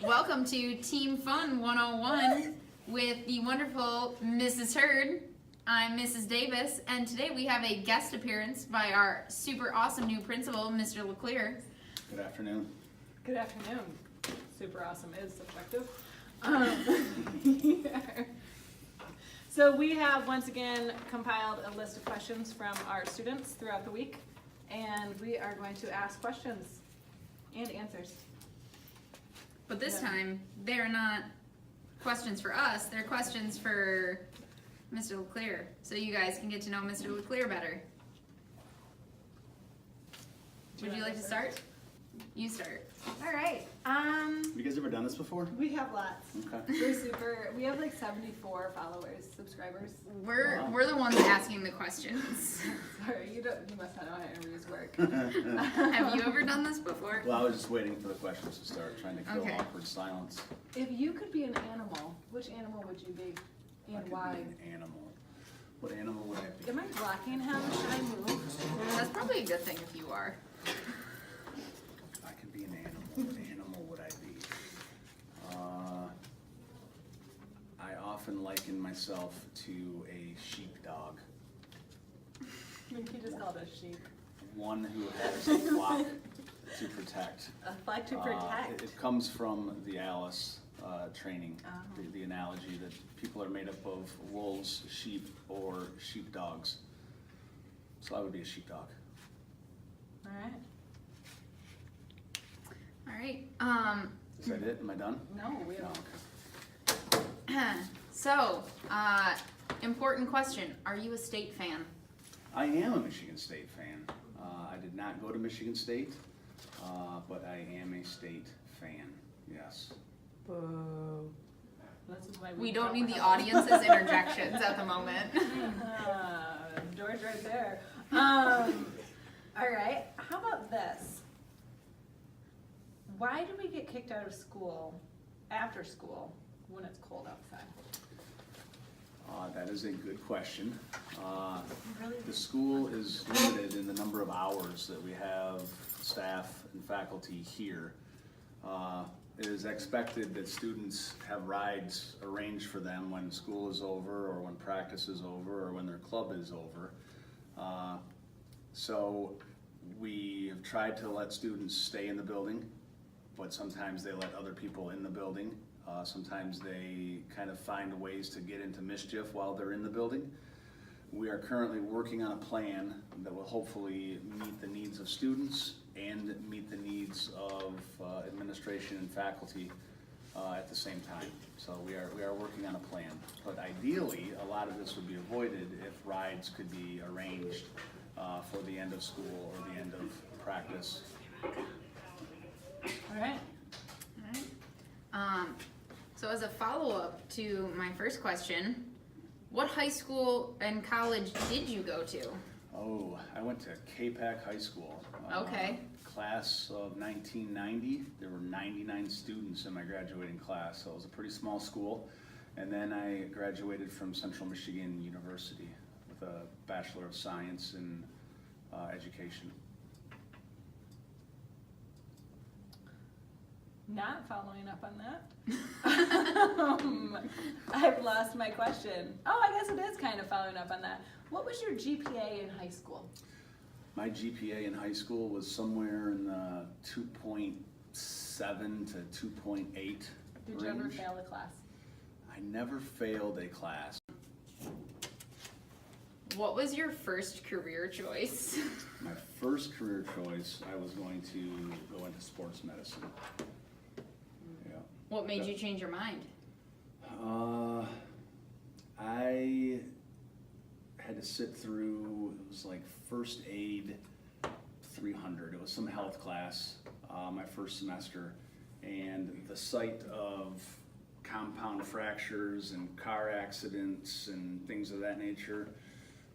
Welcome to Team Fun 101 with the wonderful Mrs. Hurd. I'm Mrs. Davis, and today we have a guest appearance by our super awesome new principal, Mr. LaClear. Good afternoon. Good afternoon. Super awesome is subjective. So we have once again compiled a list of questions from our students throughout the week, and we are going to ask questions and answers. But this time, they're not questions for us, they're questions for Mr. LaClear, so you guys can get to know Mr. LaClear better. Would you like to start? You start. All right. Have you guys ever done this before? We have lots. Okay. We have like 74 followers, subscribers. We're the ones asking the questions. Sorry, you must not know how interviews work. Have you ever done this before? Well, I was just waiting for the questions to start, trying to kill Okay. awkward silence. If you could be an animal, which animal would you be, I and could why? be an animal. What animal would I be? Am I blocking him? Should I move? That's probably a good thing if you are. I could be an animal. What animal would I be? I often liken myself to a sheepdog. I think you just called us sheep. One who has a flock to protect. A flock to protect. It comes from the Alice training, Oh. the analogy that people are made up of wolves, sheep, or sheepdogs. So I would be a sheepdog. All right. All right. Is that it? Am I done? No, we No, don't. okay. So, important question. Are you a state fan? I am a Michigan State fan. I did not go to Michigan State, but I am a state fan, yes. Boo. This is why We don't don't need the have- audience's interjections at the moment. George right there. All right. How about this? Why do we get kicked out of school after school when it's cold outside? That is a good question. Really? The school is limited in the number of hours that we have staff and faculty here. It is expected that students have rides arranged for them when school is over, or when practice is over, or when their club is over. So we have tried to let students stay in the building, but sometimes they let other people in the building. Sometimes they kind of find ways to get into mischief while they're in the building. We are currently working on a plan that will hopefully meet the needs of students and meet the needs of administration and faculty at the same time. So we are working on a plan. But ideally, a lot of this would be avoided if rides could be arranged for the end of school or the end of practice. All right. So as a follow-up to my first question, what high school and college did you go to? Oh, I went to K-Pac High School. Okay. Class of 1990. There were 99 students in my graduating class, so it was a pretty small school. And then I graduated from Central Michigan University with a Bachelor of Science in Education. Not following up on that. I've lost my question. Oh, I guess it is kind of following up on that. What was your GPA in high school? My GPA in high school was somewhere in the 2.7 to 2.8 Did you ever range. fail a class? I never failed a class. What was your first career choice? My first career choice, I was going to go into sports medicine. Yeah. What made you change your mind? I had to sit through, it was like first aid 300. It was some health class, my first semester. And the sight of compound fractures and car accidents and things of that nature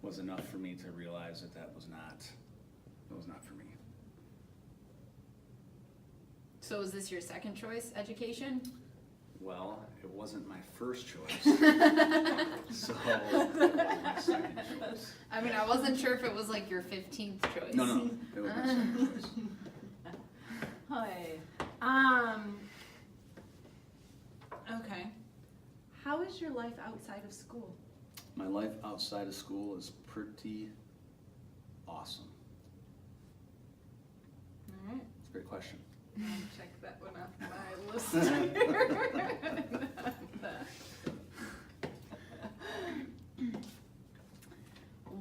was enough for me to realize that that was not for me. So is this your second choice, education? Well, it wasn't my first choice, so it was my second choice. I mean, I wasn't sure if it was like your 15th choice. No, it was my second choice. Hi. is your life outside of school? My life outside of school is pretty awesome. All right. It's a great question. I'll check that one off my list here.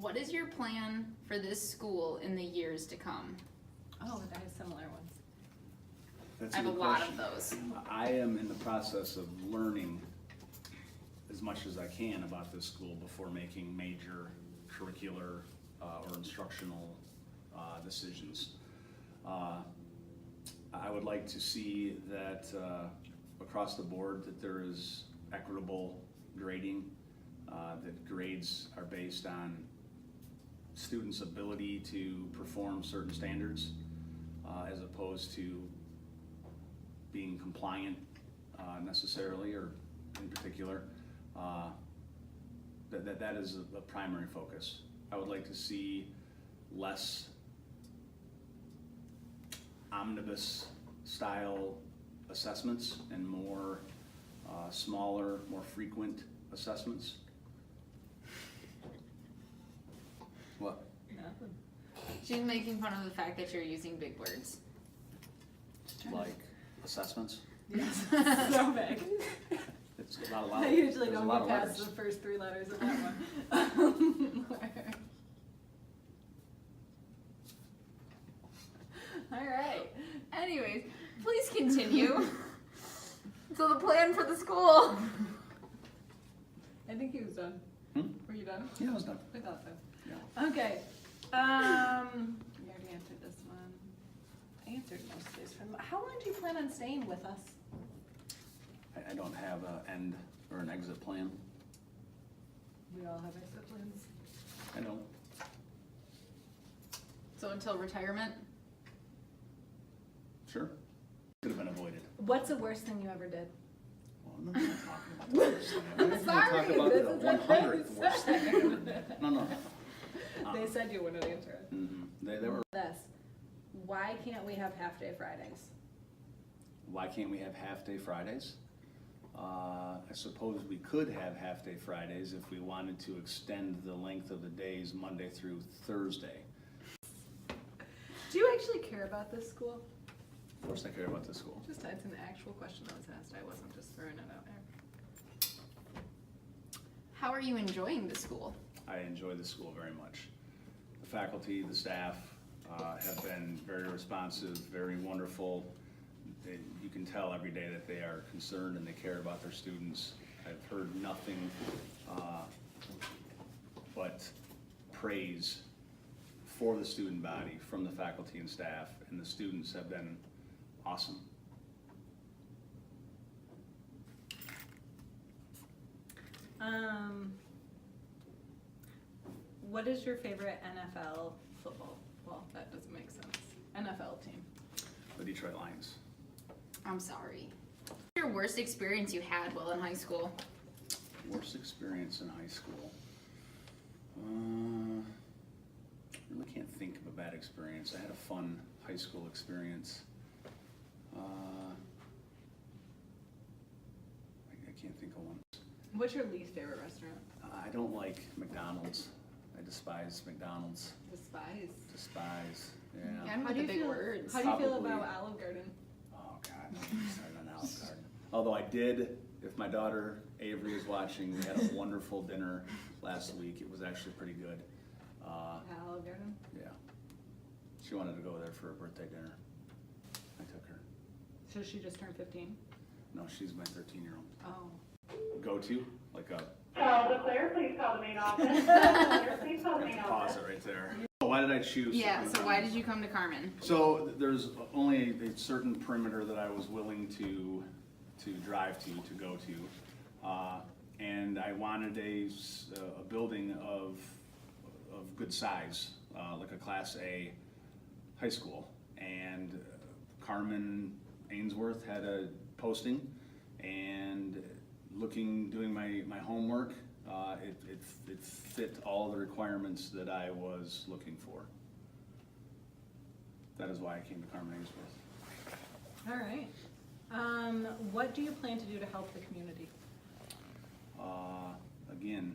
What is your plan for this school in the years to come? Oh, and I have similar ones. That's I have a good lot question. of those. I am in the process of learning as much as I can about this school before making major curricular or instructional decisions. I would like to see that across the board that there is equitable grading, that grades are based on students' ability to perform certain standards as opposed to being compliant necessarily or in particular. That is a primary focus. I would like to see less omnibus style assessments and more smaller, more frequent assessments. What? Nothing. She's making fun of the fact that you're using big words. Like assessments? Yes. So big. It's a lot I usually there's a don't lot get of past letters. the first 3 letters of that one. All right. Anyways, please continue. So the plan for the school. I think he was done. Hmm? Were you done? Yeah, I was done. I thought so. Yeah. Okay. You already answered this one. I answered most of these from. How long do you plan on staying with us? I don't have an end or an exit plan. We all have exit plans. I don't. So until retirement? Sure. Could have been avoided. What's the worst thing you ever did? Well, I'm not talking about the worst thing. I'm gonna Sorry, talk about this the is what 100th they worst thing. said. No. They said you wouldn't answer it. They were. This. Why can't we have half-day Fridays? Why can't we have half-day Fridays? I suppose we could have half-day Fridays if we wanted to extend the length of the days Monday through Thursday. Do you actually care about this school? Of course I care about the school. Just, it's an actual question that was asked. I wasn't just throwing it out there. How are you enjoying the school? I enjoy the school very much. The faculty, the staff have been very responsive, very wonderful. You can tell every day that they are concerned and they care about their students. I've heard nothing but praise for the student body from the faculty and staff, and the students have been awesome. What is your favorite NFL football? Well, that doesn't make sense. NFL team. The Detroit Lions. I'm sorry. What's your worst experience you had while in high school? Worst experience in high school. Really can't think of a bad experience. I had a fun high school experience. I can't think of one. What's your least favorite restaurant? I don't like McDonald's. I despise McDonald's. Despise. Yeah. Yeah, with the big words. How do you feel Probably. about Olive Garden? Oh God, don't start on Olive Garden. Although I did, if my daughter Avery is watching, we had a wonderful dinner last week. It was actually pretty good. Olive Garden? Yeah. She wanted to go there for a birthday dinner. I took her. So she just turned 15? No, she's my 13-year-old. Oh. Go-to? Like a... LaClear, please call the main office. LaClear, please call the main Pause office. it right there. Why did I choose? Yeah, so why did you come to Carmen? So there's only a certain perimeter that I was willing to drive to go to. And I wanted a building of good size, like a Class A high school. And Carmen Ainsworth had a posting, and doing my homework, it fit all the requirements that I was looking for. That is why I came to Carmen Ainsworth. All right. What do you plan to do to help the community? Again,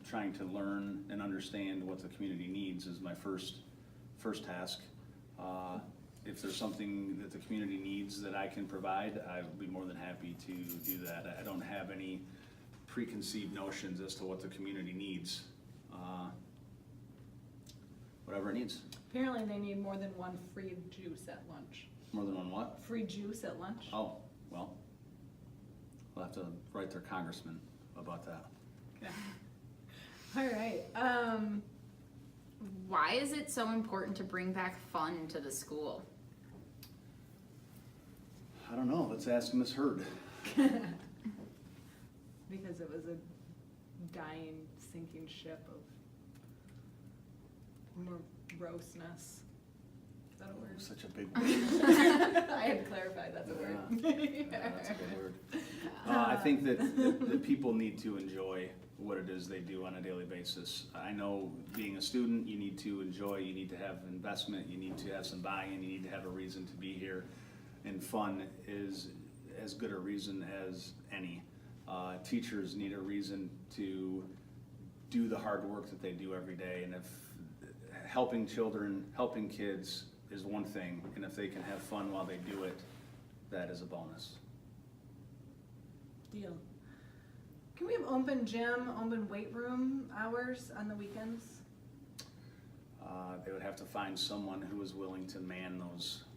trying to learn and understand what the community needs is my first task. If there's something that the community needs that I can provide, I would be more than happy to do that. I don't have any preconceived notions as to what the community needs. Whatever it needs. Apparently they need more than one free juice at lunch. More than one what? Free juice at lunch? Oh, well, we'll have to write their congressman about that. Yeah. All right. Why is it so important to bring back fun to the school? I don't know, let's ask Ms. Hurd. Because it was a dying, sinking ship of moroseness. Is that a word? Such a big word. I had to clarify, that's a word. Yeah, that's a good word. I think that people need to enjoy what it is they do on a daily basis. I know being a student, you need to enjoy, you need to have investment, you need to have some buy-in, you need to have a reason to be here. And fun is as good a reason as any. Teachers need a reason to do the hard work that they do every day. And if helping children, helping kids is one thing, and if they can have fun while they do it, that is a bonus. Deal. Can we have open gym, open weight room hours on the weekends? They would have to find someone who is willing to man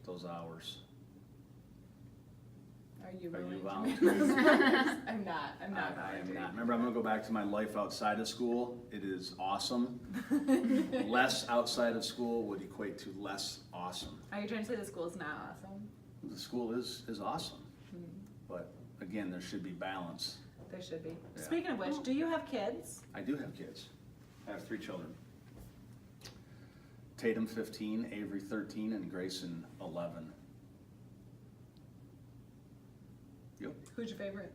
those hours. Are you Are you willing to volunteering? make those hours? I'm not I am volunteering. not. Remember, I'm gonna go back to my life outside of school. It is awesome. Less outside of school would equate to less awesome. Are you trying to say the school is not awesome? The school is awesome, but again, there should be balance. There should be. Yeah. Speaking of which, do you have kids? I do have kids. I have 3 children. Tatum 15, Avery 13, and Grayson 11. Yep. Who's your favorite?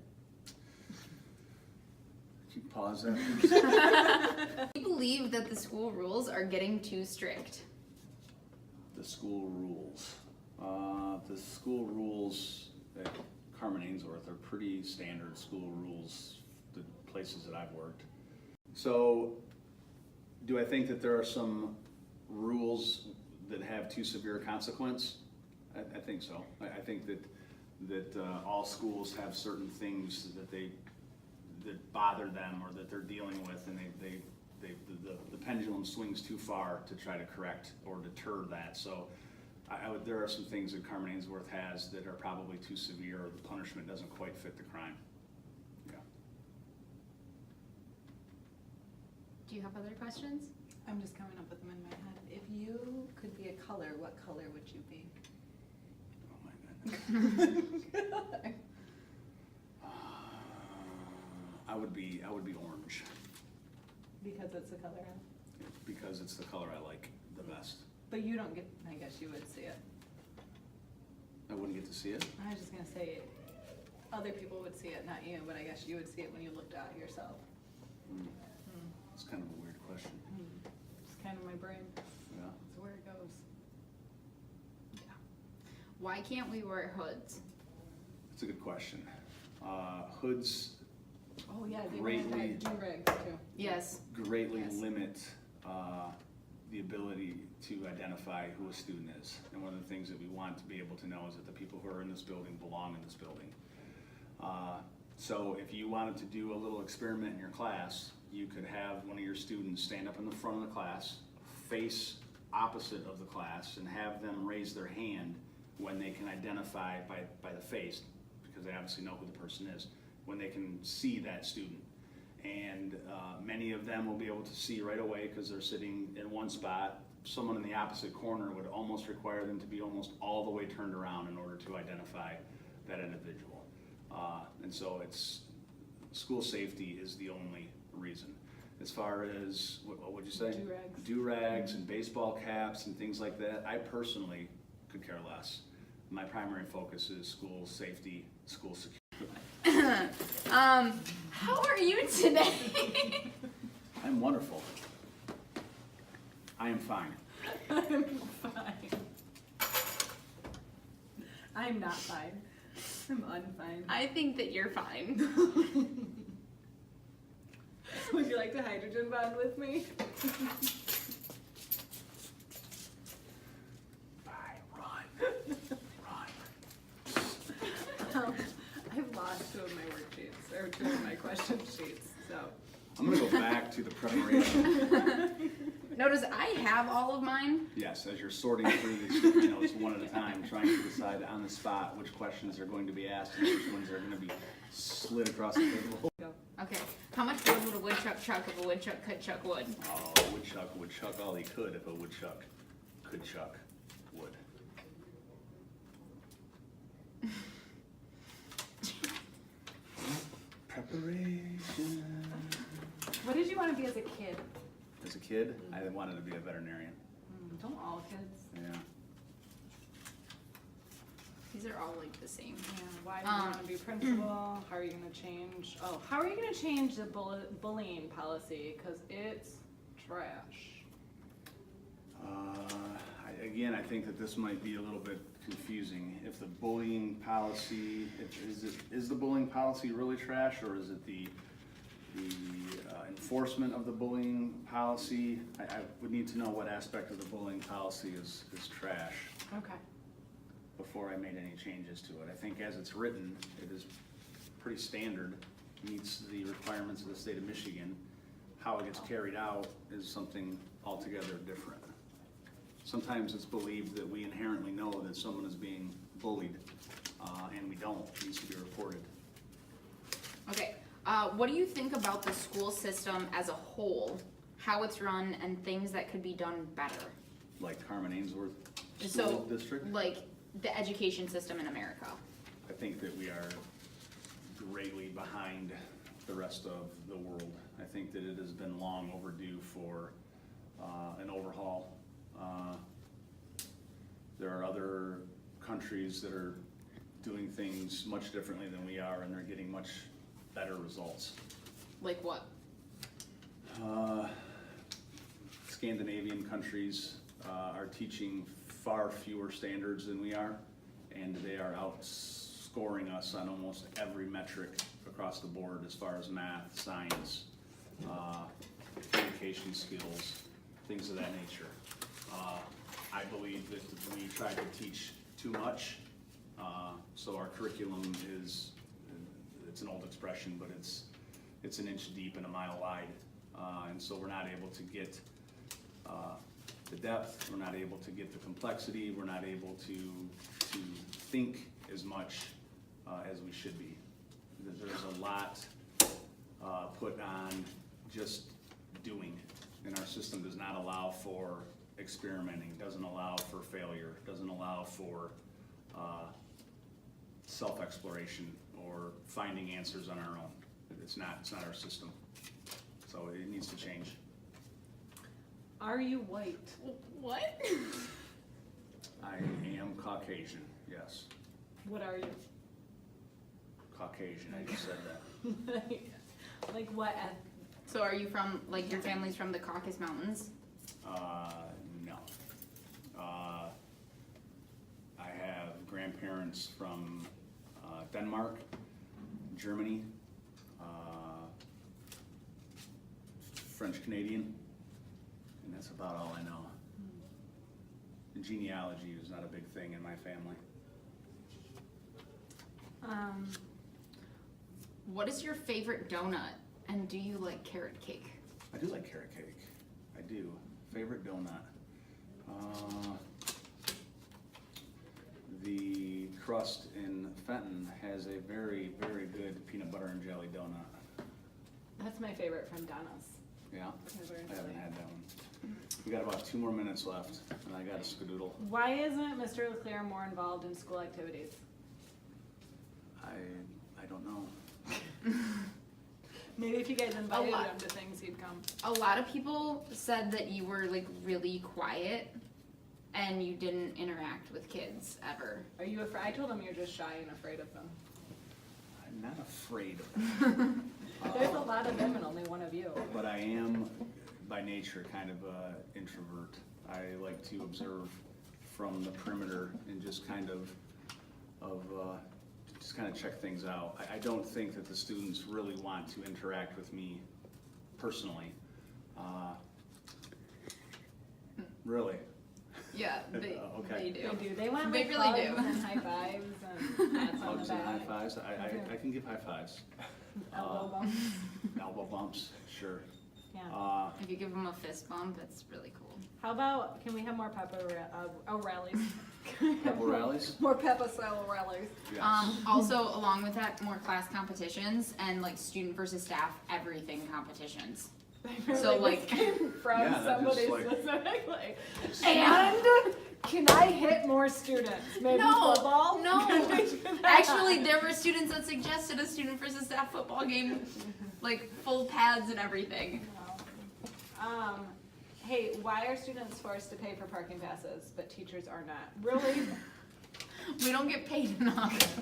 Can you pause that, please? Do you believe that the school rules are getting too strict? The school rules. The school rules at Carmen Ainsworth are pretty standard school rules, the places that I've worked. So, do I think that there are some rules that have too severe a consequence? I think so. I think that all schools have certain things that bother them or that they're dealing with, and the pendulum swings too far to try to correct or deter that. So there are some things that Carmen Ainsworth has that are probably too severe, or the punishment doesn't quite fit the crime. Yeah. Do you have other questions? I'm just coming up with them in my head. If you could be a color, what color would you be? Oh my goodness. I would be orange Because it's the color. because it's the color I like the best. But you don't get, I guess you would see it. I wouldn't get to see it. I was just gonna say, other people would see it, not you, but I guess you would see it when you looked at yourself. It's kind of a weird question. It's kind of my brain. Yeah. That's where it goes. Why can't we wear hoods? That's a good question. Hoods Oh yeah, they Greatly- had do-rags too. Yes. greatly Yes. limit the ability to identify who a student is. And one of the things that we want to be able to know is that the people who are in this building belong in this building. So if you wanted to do a little experiment in your class, you could have one of your students stand up in the front of the class, face opposite of the class, and have them raise their hand when they can identify by the face, because they obviously know who the person is, when they can see that student. And many of them will be able to see right away because they're sitting in one spot. Someone in the opposite corner would almost require them to be almost all the way turned around in order to identify that individual. And so it's, school safety is the only reason. As far as, what would you say? Do-rags. Do-rags and baseball caps and things like that, I personally could care less. My primary focus is school safety, school security. How are you today? I'm wonderful. I am fine. I'm fine. I'm not fine. I'm unfine. I think that you're fine. Would you like to hydrogen bond with me? Bye, run. Run. I've lost 2 of my worksheets, or 2 of my question sheets, so. I'm gonna go back to the preparation. Notice I have all of mine. Yes, as you're sorting through these notes one at a time, trying to decide on the spot which questions are going to be asked and which ones are gonna be slid across the table. Okay, how much wood would a woodchuck chuck if a woodchuck could chuck wood? Oh, a woodchuck would chuck all he could if a woodchuck could chuck wood. Preparation. What did you want to be as a kid? As a kid, I wanted to be a veterinarian. Don't all kids? Yeah. These are all like the same. Yeah, why do you want to be principal? How are you going to change? Oh, how are you going to change the bullying policy? Because it's trash. Again, I think that this might be a little bit confusing. If the bullying policy, is the bullying policy really trash, or is it the enforcement of the bullying policy? I would need to know what aspect of the bullying policy is trash Okay. before I made any changes to it. I think as it's written, it is pretty standard, meets the requirements of the state of Michigan. How it gets carried out is something altogether different. Sometimes it's believed that we inherently know that someone is being bullied, and we don't. It needs to be reported. Okay, what do you think about the school system as a whole, how it's run, and things that could be done better? Like Carmen Ainsworth So, School District? like the education system in America. I think that we are greatly behind the rest of the world. I think that it has been long overdue for an overhaul. There are other countries that are doing things much differently than we are, and they're getting much better results. Like what? Scandinavian countries are teaching far fewer standards than we are, and they are outscoring us on almost every metric across the board as far as math, science, communication skills, things of that nature. I believe that we try to teach too much, so our curriculum is, it's an old expression, but it's an inch deep and a mile wide, and so we're not able to get the depth, we're not able to get the complexity, we're not able to think as much as we should be. There's a lot put on just doing, and our system does not allow for experimenting, doesn't allow for failure, doesn't allow for self-exploration or finding answers on our own. It's not our system. So it needs to change. Are you white? What? I am Caucasian, yes. What are you? Caucasian, I just said that. Like what? So are you from, like your family's from the Caucasus Mountains? No. I have grandparents from Denmark, Germany, French Canadian, and that's about all I know. Genealogy is not a big thing in my family. What is your favorite donut, and do you like carrot cake? I do like carrot cake. I do. Favorite donut. The crust in Fenton has a very, very good peanut butter and jelly donut. That's my favorite from Donna's. Yeah? I haven't had that one. We got about 2 more minutes left, and I got a skadoodle. Why isn't Mr. LaClear more involved in school activities? I don't know. Maybe if you guys invited lot. him to things, he'd come. A lot of people said that you were like really quiet and you didn't interact with kids ever. Are you afraid? I told him you're just shy and afraid of them. I'm not afraid of them. There's a lot of them and only one of you. But I am, by nature, kind of an introvert. I like to observe from the perimeter and just kind of check things out. I don't think that the students really want to interact with me personally. Really? Yeah, they Okay. do. They do. They want They like really hugs do. and high fives and pats on the Hugs and high back. fives, I can give high fives. Elbow bumps. Elbow bumps, sure. Yeah. If you give them a fist bump, it's really cool. How about, can we have more rallies? Couple rallies? More Peppa style rallies. Yes. Also, along with that, more class competitions and like student versus staff everything competitions. So, like- this came from Yeah, that somebody just, like- specifically. And can I hit more students? Maybe football? No. Can we do that? Actually, there were students that suggested a student versus staff football game, like full pads and everything. Wow. Hey, why are students forced to pay for parking passes, but teachers are not? Really? We don't get paid enough.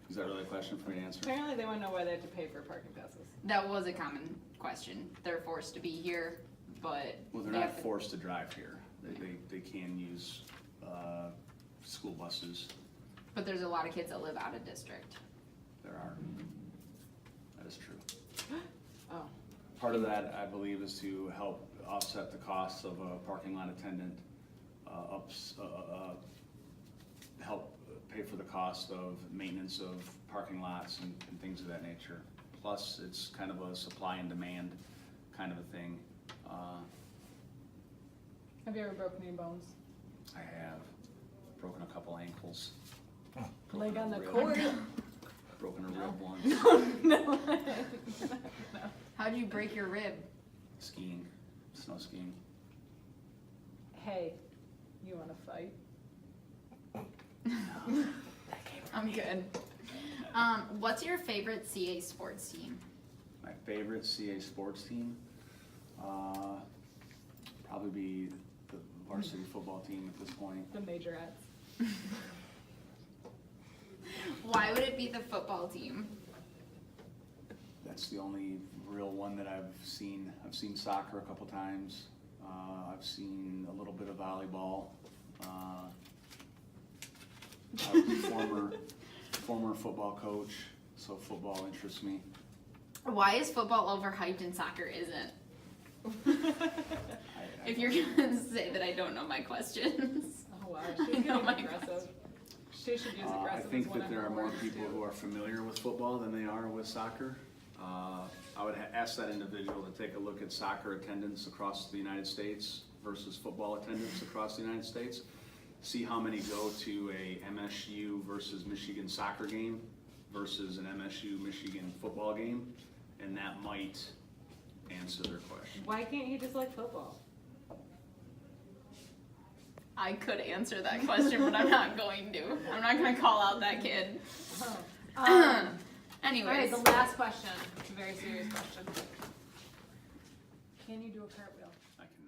Is that really a question for me to answer? Apparently they want to know why they have to pay for parking passes. That was a common question. They're forced to be here, but Well, they're they not have to- forced to drive here. They can use, school buses. But there's a lot of kids that live out of district. There are. That is true. Oh. Part of that, I believe, is to help offset the costs of a parking lot attendant, help pay for the cost of maintenance of parking lots and things of that nature. Plus, it's kind of a supply and demand kind of a thing. Have you ever broken any bones? I have broken a couple ankles. Leg on the Rib. court? Broken a No. rib once, No. How'd you break your rib? skiing, snow skiing. Hey, you wanna fight? I'm good. What's your favorite CA sports team? My favorite CA sports team, probably be the varsity football team at this point. The majorettes. Why would it be the football team? That's the only real one that I've seen. I've seen soccer a couple times. I've seen a little bit of volleyball. I was a former football coach, so football interests me. Why is football overhyped and soccer isn't? I If you're gonna say that I don't know my questions. Oh wow, she's know getting my aggressive. She should use I aggressive as think one that of there her are more words, people too. who are familiar with football than they are with soccer. I would ask that individual to take a look at soccer attendance across the United States versus football attendance across the United States. See how many go to a MSU versus Michigan soccer game versus an MSU-Michigan football game, and that might answer their question. Why can't you just like football? I could answer that question, but I'm not going to. I'm not gonna call out that kid. Oh. All right, Anyways, the last question. It's a very serious question. Can you do a cartwheel? I can